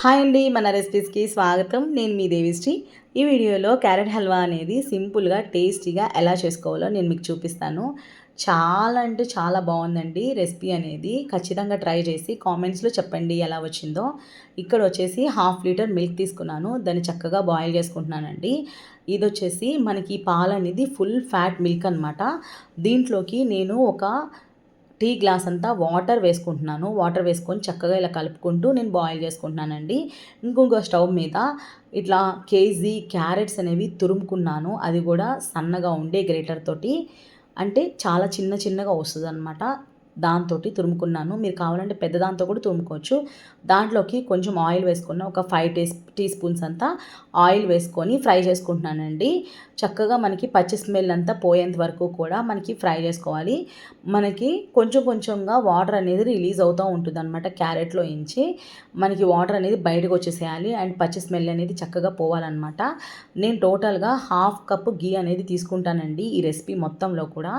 Hi అండి, మన రెసిపీస్కి స్వాగతం. నేను మీ దేవిశ్రీ. ఈ వీడియోలో క్యారెట్ హల్వా అనేది సింపుల్గా టేస్టీగా ఎలా చేసుకోవాలో నేను మీకు చూపిస్తాను. చాలా అంటే చాలా బాగుందండి రెసిపీ అనేది. ఖచ్చితంగా ట్రై చేసి కామెంట్స్లో చెప్పండి ఎలా వచ్చిందో. ఇక్కడ వచ్చేసి 1/2 లీటర్ మిల్క్ తీసుకున్నాను. దాన్ని చక్కగా బాయిల్ చేసుకుంటున్నానండి. ఇది వచ్చేసి మనకి పాలు అనేది ఫుల్ ఫ్యాట్ మిల్క్ అనమాట. దీంట్లోకి నేను ఒక టీ గ్లాస్ అంతా వాటర్ వేసుకుంటున్నాను. వాటర్ వేసుకొని చక్కగా ఇలా కలుపుకుంటూ నేను బాయిల్ చేసుకుంటున్నానండి. ఇంకొక స్టవ్ మీద ఇట్లా కేజీ క్యారెట్స్ అనేవి తురుముకున్నాను. అది కూడా సన్నగా ఉండే గ్రేటర్ తోటి. అంటే చాలా చిన్న చిన్నగా వస్తుందన్నమాట. దాంతోటి తురుముకున్నాను. మీరు కావాలంటే పెద్ద దాంతో కూడా తురుముకోవచ్చు. దాంట్లోకి కొంచెం ఆయిల్ వేసుకున్న ఒక 5 టీ స్పూన్స్ అంతా ఆయిల్ వేసుకొని ఫ్రై చేసుకుంటున్నానండి. చక్కగా మనకి పచ్చి స్మెల్ అంతా పోయేంత వరకు కూడా మనకి ఫ్రై చేసుకోవాలి. మనకి కొంచెం కొంచెంగా వాటర్ అనేది రిలీజ్ అవుతూ ఉంటుంది అనమాట. క్యారెట్లో ఇంచి మనకి వాటర్ అనేది బయటకు వచ్చేసేయాలి అండ్ పచ్చి స్మెల్ అనేది చక్కగా పోవాలన్నమాట. నేను టోటల్గా 1/2 కప్పు గీ అనేది తీసుకుంటానండి ఈ రెసిపీ మొత్తంలో కూడా.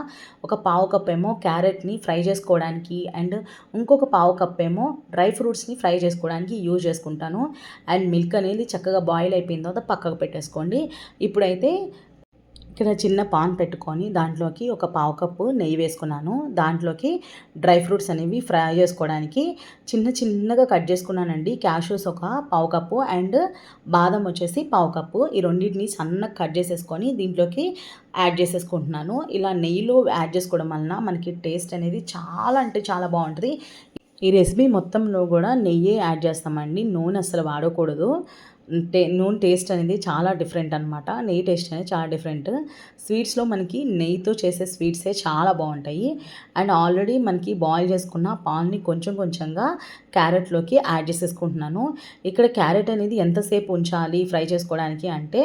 ఒక 1/4 కప్ ఏమో క్యారెట్ని ఫ్రై చేసుకోవడానికి అండ్ ఇంకొక 1/4 కప్ ఏమో డ్రై ఫ్రూట్స్ని ఫ్రై చేసుకోవడానికి యూజ్ చేసుకుంటాను. అండ్ మిల్క్ అనేది చక్కగా బాయిల్ అయిపోయిన తర్వాత పక్కకు పెట్టేసుకోండి. ఇప్పుడైతే ఇక్కడ చిన్న పాన్ పెట్టుకొని దాంట్లోకి ఒక 1/4 కప్పు నెయ్యి వేసుకున్నాను. దాంట్లోకి డ్రై ఫ్రూట్స్ అనేవి ఫ్రై చేసుకోవడానికి చిన్నగా కట్ చేసుకున్నానండి. క్యాష్యూస్ ఒక 1/4 కప్పు అండ్ బాదం వచ్చేసి 1/4 కప్పు. ఈ రెండింటిని సన్నగా కట్ చేసేసుకొని దీంట్లోకి యాడ్ చేసేసుకుంటున్నాను. ఇలా నెయ్యిలో యాడ్ చేసుకోవడం వలన మనకి టేస్ట్ అనేది చాలా అంటే చాలా బాగుంటుంది. ఈ రెసిపీ మొత్తంలో కూడా నెయ్యే యాడ్ చేస్తామండి. నూనె అసలు వాడకూడదు. నూనె టేస్ట్ అనేది చాలా డిఫరెంట్ అనమాట. నెయ్యి టేస్ట్ అనేది చాలా డిఫరెంట్. స్వీట్స్లో మనకి నెయ్యితో చేసే స్వీట్సే చాలా బాగుంటాయి. అండ్ ఆల్రెడీ మనకి బాయిల్ చేసుకున్న పాల్ని కొంచెం కొంచెంగా క్యారెట్లోకి యాడ్ చేసేసుకుంటున్నాను. ఇక్కడ క్యారెట్ అనేది ఎంతసేపు ఉంచాలి ఫ్రై చేసుకోవడానికి అంటే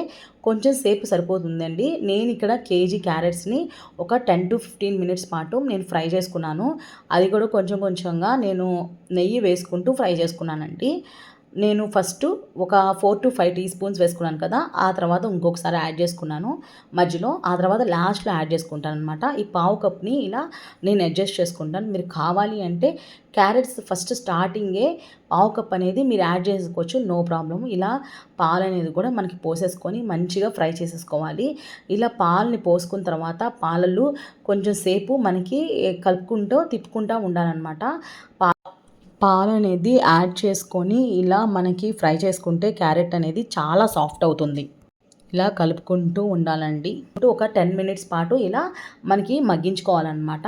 కొంచెం సేపు సరిపోతుందండి. నేను ఇక్కడ కేజీ క్యారెట్స్ని ఒక 10 to 15 మినిట్స్ పాటు నేను ఫ్రై చేసుకున్నాను. అది కూడా కొంచెం కొంచెంగా నేను నెయ్యి వేసుకుంటూ ఫ్రై చేసుకున్నానండి. నేను ఫస్ట్ ఒక 4 to 5 టీ స్పూన్స్ వేసుకున్నాను కదా, ఆ తర్వాత ఇంకొకసారి యాడ్ చేసుకున్నాను మధ్యలో. ఆ తర్వాత లాస్ట్లో యాడ్ చేసుకుంటాను అనమాట. ఈ 1/4 కప్ని ఇలా నేను అడ్జస్ట్ చేసుకుంటాను. మీరు కావాలి అంటే క్యారెట్స్ ఫస్ట్ స్టార్టింగే 1/4 కప్ అనేది మీరు యాడ్ చేసుకోవచ్చు, నో ప్రాబ్లం. ఇలా పాలు అనేది కూడా మనకి పోసేసుకొని మంచిగా ఫ్రై చేసేసుకోవాలి. ఇలా పాలని పోసుకున్న తర్వాత పాలలు కొంచెం సేపు మనకి కలుపుకుంటూ తిప్పుకుంటూ ఉండాలన్నమాట. పాలు అనేది యాడ్ చేసుకొని ఇలా మనకి ఫ్రై చేసుకుంటే క్యారెట్ అనేది చాలా సాఫ్ట్ అవుతుంది. ఇలా కలుపుకుంటూ ఉండాలండి. ఒక 10 మినిట్స్ పాటు ఇలా మనకి మగ్గించుకోవాలన్నమాట.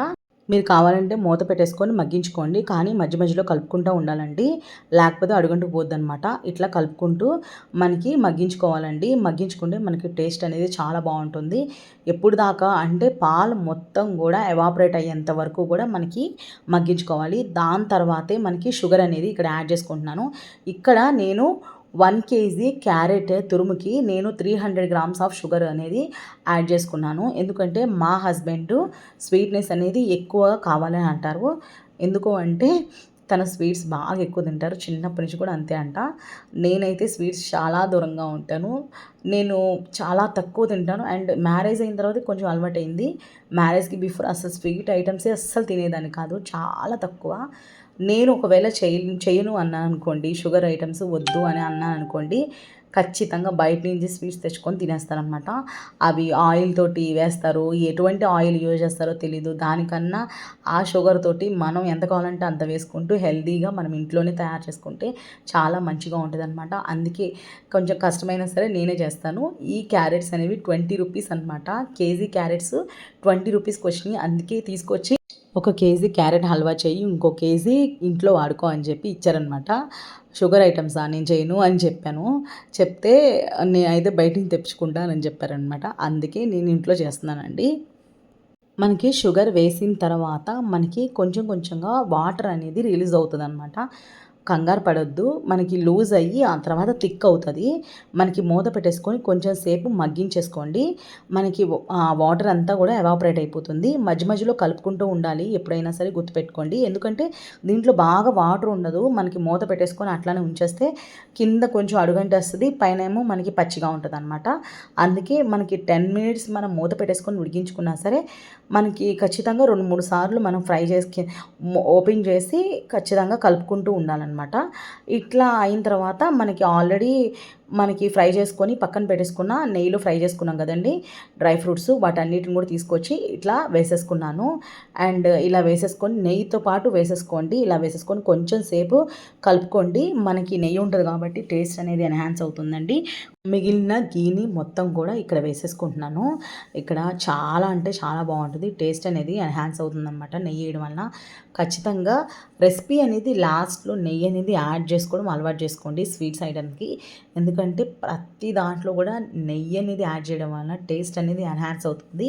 మీరు కావాలంటే మూత పెట్టేసుకొని మగ్గించుకోండి, కానీ మధ్య మధ్యలో కలుపుకుంటూ ఉండాలండి, లేకపోతే అడుగంటుకు పోద్దనమాట. ఇట్లా కలుపుకుంటూ మనకి మగ్గించుకోవాలండి. మగ్గించుకుంటే మనకి టేస్ట్ అనేది చాలా బాగుంటుంది. ఎప్పుడు దాకా అంటే పాలు మొత్తం కూడా ఎవాపరేట్ అయ్యేంత వరకు కూడా మనకి మగ్గించుకోవాలి. దాని తర్వాతే మనకి షుగర్ అనేది ఇక్కడ యాడ్ చేసుకుంటున్నాను. ఇక్కడ నేను 1 కేజీ క్యారెట్ తురుముకి నేను 300 గ్రామ్స్ ఆఫ్ షుగర్ అనేది యాడ్ చేసుకున్నాను. ఎందుకంటే మా హస్బెండ్ స్వీట్నెస్ అనేది ఎక్కువగా కావాలని అంటారు. ఎందుకు అంటే తన స్వీట్స్ బాగా ఎక్కువ తింటారు. చిన్నప్పటి నుంచి కూడా అంతే అంట. నేనైతే స్వీట్స్ చాలా దూరంగా ఉంటాను. నేను చాలా తక్కువ తింటాను. అండ్ మ్యారేజ్ అయిన తర్వాత కొంచెం అలవాటైంది. మ్యారేజ్కి బిఫోర్ అసలు స్వీట్ ఐటమ్సే అస్సలు తినేదాన్ని కాదు, చాలా తక్కువ. నేను ఒకవేళ చేయను అన్నాను అనుకోండి, షుగర్ ఐటమ్స్ వద్దు అని అన్నాను అనుకోండి, ఖచ్చితంగా బయట నుంచి స్వీట్స్ తెచ్చుకొని తినేస్తారనమాట. అవి ఆయిల్ తోటి వేస్తారు, ఎటువంటి ఆయిల్ యూజ్ చేస్తారో తెలీదు. దానికన్నా ఆ షుగర్ తోటి మనం ఎంత కావాలంటే అంత వేసుకుంటూ హెల్తీగా మనం ఇంట్లోనే తయారు చేసుకుంటే చాలా మంచిగా ఉంటుంది అనమాట. అందుకే కొంచెం కష్టమైనా సరే నేనే చేస్తాను. ఈ క్యారెట్స్ అనేవి 20 రూపీస్ అనమాట. కేజీ క్యారెట్స్ 20 రూపీస్కి వచ్చినాయి. అందుకే తీసుకొచ్చి ఒక కేజీ క్యారెట్ హల్వా చెయ్యి, ఇంకో కేజీ ఇంట్లో వాడుకో అని చెప్పి ఇచ్చారనమాట. షుగర్ ఐటమ్సా నేను చేయను అని చెప్పాను. చెప్తే నేనైతే బయట నుంచి తెప్పించుకుంటానని చెప్పారనమాట. అందుకే నేను ఇంట్లో చేస్తున్నానండి. మనకి షుగర్ వేసిన తర్వాత మనకి కొంచెం కొంచెంగా వాటర్ అనేది రిలీజ్ అవుతుంది అనమాట. కంగారు పడొద్దు. మనకి లూజ్ అయ్యి ఆ తర్వాత థిక్ అవుతుంది. మనకి మూత పెట్టేసుకొని కొంచెం సేపు మగ్గించేసుకోండి. మనకి వాటర్ అంతా కూడా ఎవాపరేట్ అయిపోతుంది. మధ్య మధ్యలో కలుపుకుంటూ ఉండాలి ఎప్పుడైనా సరే, గుర్తుపెట్టుకోండి. ఎందుకంటే దీంట్లో బాగా వాటర్ ఉండదు. మనకి మూత పెట్టేసుకొని అట్లానే ఉంచేస్తే కింద కొంచెం అడుగంటేస్తుంది, పైన ఏమో మనకి పచ్చిగా ఉంటుంది అనమాట. అందుకే మనకి 10 మినిట్స్ మనం మూత పెట్టేసుకొని ఉడికించుకున్నా సరే మనకి ఖచ్చితంగా 2-3 సార్లు మనం ఫ్రై చేసి ఓపెన్ చేసి ఖచ్చితంగా కలుపుకుంటూ ఉండాలన్నమాట. వేసేసుకోవాలన్నమాట. ఇట్లా అయిన తర్వాత మనకి ఫ్రై చేసుకొని పక్కన పెట్టేసుకున్న నెయ్యిలో ఫ్రై చేసుకున్నాం కదండీ డ్రై ఫ్రూట్స్, వాటన్నిటిని కూడా తీసుకొచ్చి ఇట్లా వేసేసుకున్నాను. అండ్ ఇలా వేసేసుకొని నెయ్యితో పాటు వేసేసుకోండి. ఇలా వేసేసుకొని కొంచెం సేపు కలుపుకోండి. మనకి నెయ్యి ఉంటుంది కాబట్టి టేస్ట్ అనేది ఎన్హాన్స్ అవుతుందండి. మిగిలిన గీని మొత్తం కూడా ఇక్కడ వేసేసుకుంటున్నాను. ఇక్కడ చాలా అంటే చాలా బాగుంటుంది. టేస్ట్ అనేది ఎన్హాన్స్ అవుతుందన్నమాట నెయ్యి వేయడం వలన. ఖచ్చితంగా రెసిపీ అనేది లాస్ట్లో నెయ్యి అనేది యాడ్ చేసుకోవడం అలవాటు చేసుకోండి స్వీట్స్ ఐటమ్కి. ఎందుకంటే ప్రతి దాంట్లో కూడా నెయ్యి అనేది యాడ్ చేయడం వలన టేస్ట్ అనేది ఎన్హాన్స్ అవుతుంది.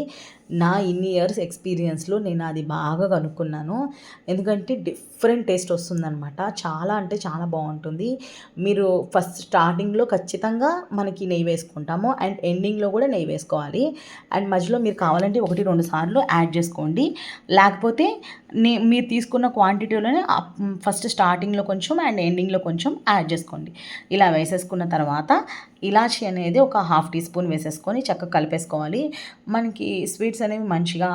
నా ఇన్ని ఇయర్స్ ఎక్స్పీరియన్స్లో నేను అది బాగా కనుక్కున్నాను. ఎందుకంటే డిఫరెంట్ టేస్ట్ వస్తుందన్నమాట. చాలా అంటే చాలా బాగుంటుంది. మీరు ఫస్ట్ స్టార్టింగ్లో ఖచ్చితంగా మనకి నెయ్యి వేసుకుంటాము అండ్ ఎండింగ్లో కూడా నెయ్యి వేసుకోవాలి. అండ్ మధ్యలో మీరు కావాలంటే 1-2 సార్లు యాడ్ చేసుకోండి. లేకపోతే మీరు తీసుకున్న క్వాంటిటీలోనే ఫస్ట్ స్టార్టింగ్లో కొంచెం అండ్ ఎండింగ్లో కొంచెం యాడ్ చేసుకోండి. ఇలా వేసేసుకున్న తర్వాత ఇలాచీ అనేది ఒక 1/2 టీ స్పూన్ వేసేసుకొని చక్కగా కలిపేసుకోవాలి. మనకి స్వీట్స్ అనేవి మంచిగా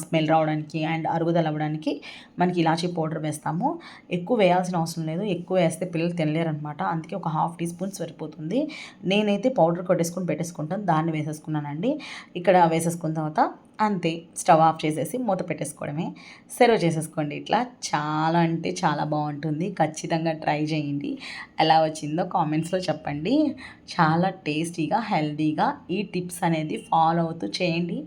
స్మెల్ రావడానికి అండ్ అరుగుదల అవ్వడానికి మనకి ఇలాచీ పౌడర్ వేస్తాము. ఎక్కువ వేయాల్సిన అవసరం లేదు. ఎక్కువ వేస్తే పిల్లలు తినలేరనమాట. అందుకే ఒక 1/2 టీ స్పూన్ సరిపోతుంది. నేనైతే పౌడర్ కొట్టేసుకొని పెట్టేసుకుంటాను. దాన్ని వేసేసుకున్నానండి. ఇక్కడ వేసేసుకున్న తర్వాత అంతే, స్టవ్ ఆఫ్ చేసేసి మూత పెట్టేసుకోవడమే. సర్వ్ చేసేసుకోండి. ఇట్లా చాలా అంటే చాలా బాగుంటుంది. ఖచ్చితంగా ట్రై చేయండి. ఎలా వచ్చిందో కామెంట్స్లో చెప్పండి. చాలా టేస్టీగా హెల్తీగా ఈ టిప్స్ అనేది ఫాలో అవుతూ చేయండి.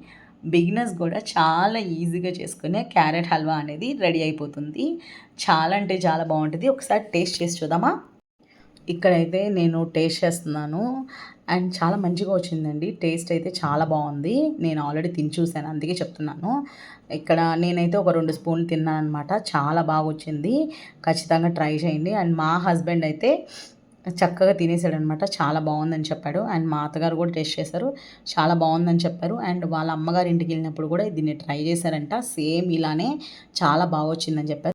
బిగినర్స్ కూడా చాలా ఈజీగా చేసుకునే క్యారెట్ హల్వా అనేది రెడీ అయిపోతుంది. చాలా అంటే చాలా బాగుంటుంది. ఒకసారి టేస్ట్ చేసి చూద్దామా? ఇక్కడైతే నేను టేస్ట్ చేస్తున్నాను అండ్ చాలా మంచిగా వచ్చిందండి. టేస్ట్ అయితే చాలా బాగుంది. నేను ఆల్రెడీ తిని చూశాను, అందుకే చెప్తున్నాను. ఇక్కడ నేనైతే ఒక 2 స్పూన్లు తిన్నాను అనమాట. చాలా బాగా వచ్చింది. ఖచ్చితంగా ట్రై చేయండి. అండ్ మా హస్బెండ్ అయితే చక్కగా తినేసాడనమాట. చాలా బాగుందని చెప్పాడు. అండ్ మా అత్తగారు కూడా టేస్ట్ చేశారు. చాలా బాగుందని చెప్పారు. అండ్ వాళ్ళ అమ్మగారి ఇంటికి వెళ్ళినప్పుడు కూడా దీన్ని ట్రై చేశారంట. సేమ్ ఇలానే చాలా బాగా వచ్చిందని చెప్పారు.